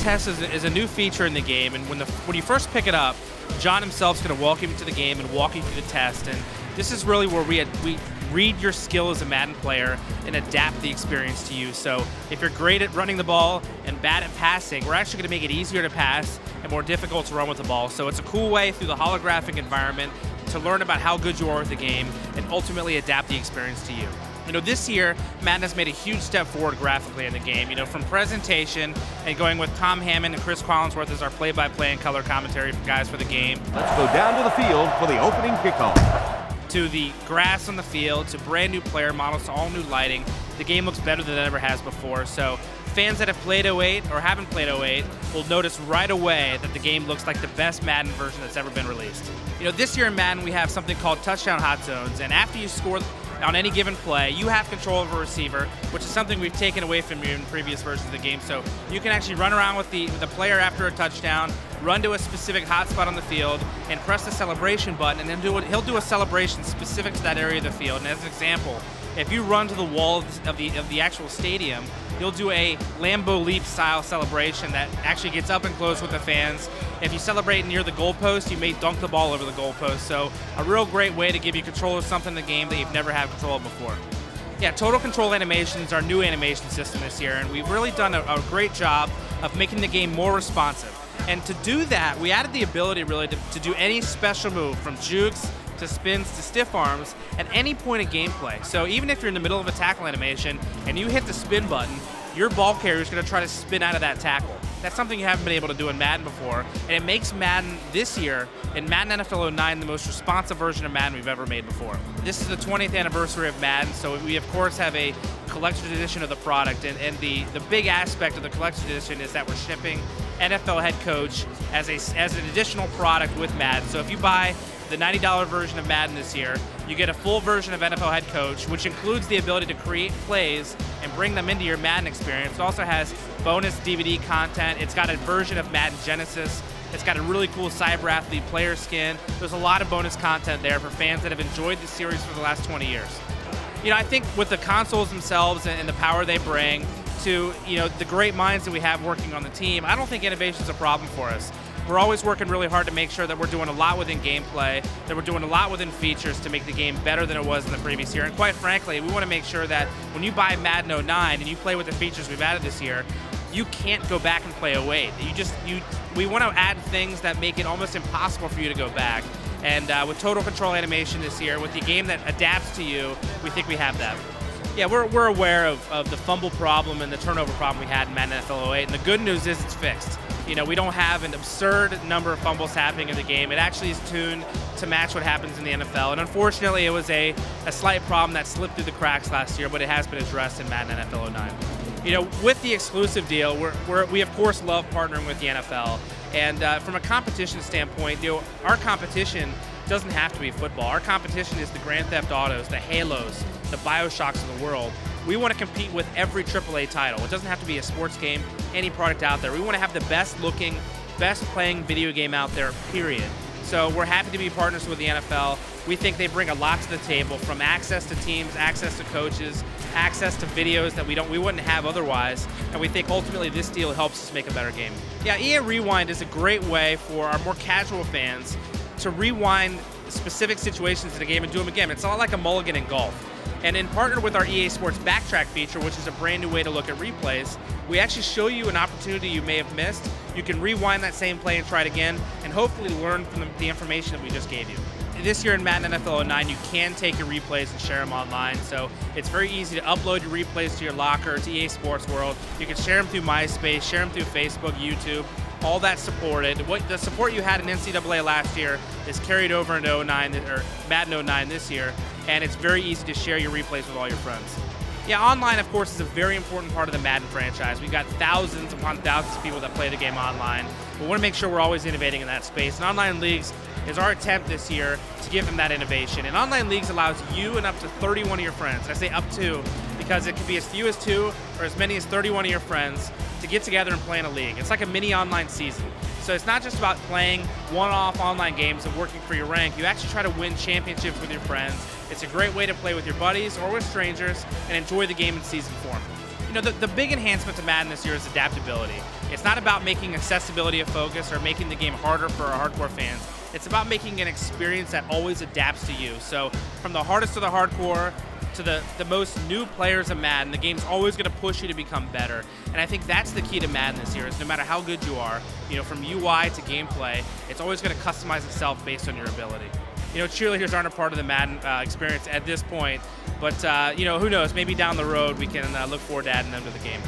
test is a new feature in the game, and when you first pick it up, John himself is going to welcome you to the game and walk you through the test. And this is really where we read your skill as a Madden player and adapt the experience to you. So if you're great at running the ball and bad at passing, we're actually going to make it easier to pass and more difficult to run with the ball. So it's a cool way through the holographic environment to learn about how good you are with the game and ultimately adapt the experience to you. You know, this year, Madden has made a huge step forward graphically in the game. You know, from presentation and going with Tom Hammond and Chris Collinsworth as our play-by-play and color commentary guys for the game. Let's go down to the field for the opening kickoff. To the grass on the field, to brand new player models, to all new lighting. The game looks better than it ever has before. So fans that have played 08 or haven't played 08 will notice right away that the game looks like the best Madden version that's ever been released. You know, this year in Madden we have something called touchdown hot zones, and after you score on any given play, you have control of a receiver, which is something we've taken away from you in previous versions of the game. So you can actually run around with the player after a touchdown, run to a specific hotspot on the field, and press the celebration button, and then he'll do a celebration specific to that area of the field. And as an example, if you run to the wall of the actual stadium, you'll do a Lambeau Leap style celebration that actually gets up and close with the fans. If you celebrate near the goalpost, you may dunk the ball over the goalpost. So a real great way to give you control of something in the game that you've never had control of before. Yeah, Total Control Animation is our new animation system this year, and we've really done a great job of making the game more responsive. And to do that, we added the ability really to do any special move, from jukes to spins to stiff arms, at any point of gameplay. So even if you're in the middle of a tackle animation and you hit the spin button, your ball carrier is going to try to spin out of that tackle. That's something you haven't been able to do in Madden before, and it makes Madden this year, in Madden NFL 09, the most responsive version of Madden we've ever made before. This is the 20th anniversary of Madden, so we of course have a collector's edition of the product, and the big aspect of the collector's edition is that we're shipping NFL Head Coach as an additional product with Madden. So if you buy the $90 version of Madden this year, you get a full version of NFL Head Coach, which includes the ability to create plays and bring them into your Madden experience. It also has bonus DVD content. It's got a version of Madden Genesis. It's got a really cool Cyber Athlete player skin. There's a lot of bonus content there for fans that have enjoyed the series for the last 20 years. You know, I think with the consoles themselves and the power they bring to, you know, the great minds that we have working on the team, I don't think innovation is a problem for us. We're always working really hard to make sure that we're doing a lot within gameplay, that we're doing a lot within features to make the game better than it was in the previous year. And quite frankly, we want to make sure that when you buy Madden 09 and you play with the features we've added this year, you can't go back and play 08. We want to add things that make it almost impossible for you to go back. And with Total Control Animation this year, with the game that adapts to you, we think we have that. Yeah, we're aware of the fumble problem and the turnover problem we had in Madden NFL 08, and the good news is it's fixed. You know, we don't have an absurd number of fumbles happening in the game. It actually is tuned to match what happens in the NFL, and unfortunately it was a slight problem that slipped through the cracks last year, but it has been addressed in Madden NFL 09. You know, with the exclusive deal, we of course love partnering with the NFL, and from a competition standpoint, you know, our competition doesn't have to be football. Our competition is the Grand Theft Autos, the Halos, the BioShocks of the world. We want to compete with every AAA title. It doesn't have to be a sports game, any product out there. We want to have the best looking, best playing video game out there, period. So we're happy to be partners with the NFL. We think they bring a lot to the table, from access to teams, access to coaches, access to videos that we wouldn't have otherwise, and we think ultimately this deal helps us make a better game. Yeah, EA Rewind is a great way for our more casual fans to rewind specific situations in the game and do them again. It's a lot like a mulligan in golf. And in partner with our EA Sports Backtrack feature, which is a brand new way to look at replays, we actually show you an opportunity you may have missed. You can rewind that same play and try it again, and hopefully learn from the information that we just gave you. This year in Madden NFL 09, you can take your replays and share them online, so it's very easy to upload your replays to your locker, to EA Sports World. You can share them through MySpace, share them through Facebook, YouTube, all that's supported. The support you had in NCAA last year is carried over into 09, or Madden 09 this year, and it's very easy to share your replays with all your friends. Yeah, online, of course, is a very important part of the Madden franchise. We've got thousands upon thousands of people that play the game online. We want to make sure we're always innovating in that space. And online leagues is our attempt this year to give them that innovation. And online leagues allows you and up to 31 of your friends, I say up to, because it could be as few as 2 or as many as 31 of your friends to get together and play in a league. It's like a mini online season. So it's not just about playing one-off online games and working for your rank. You actually try to win championships with your friends. It's a great way to play with your buddies or with strangers and enjoy the game in season form. You know, the big enhancement to Madden this year is adaptability. It's not about making accessibility a focus or making the game harder for our hardcore fans. It's about making an experience that always adapts to you. So from the hardest to the hardcore to the most new players of Madden, the game's always going to push you to become better. And I think that's the key to Madden this year, is no matter how good you are, you know, from UI to gameplay, it's always going to customize itself based on your ability. You know, cheerleaders aren't a part of the Madden experience at this point, but, you know, who knows, maybe down the road we can look forward to adding them to the game.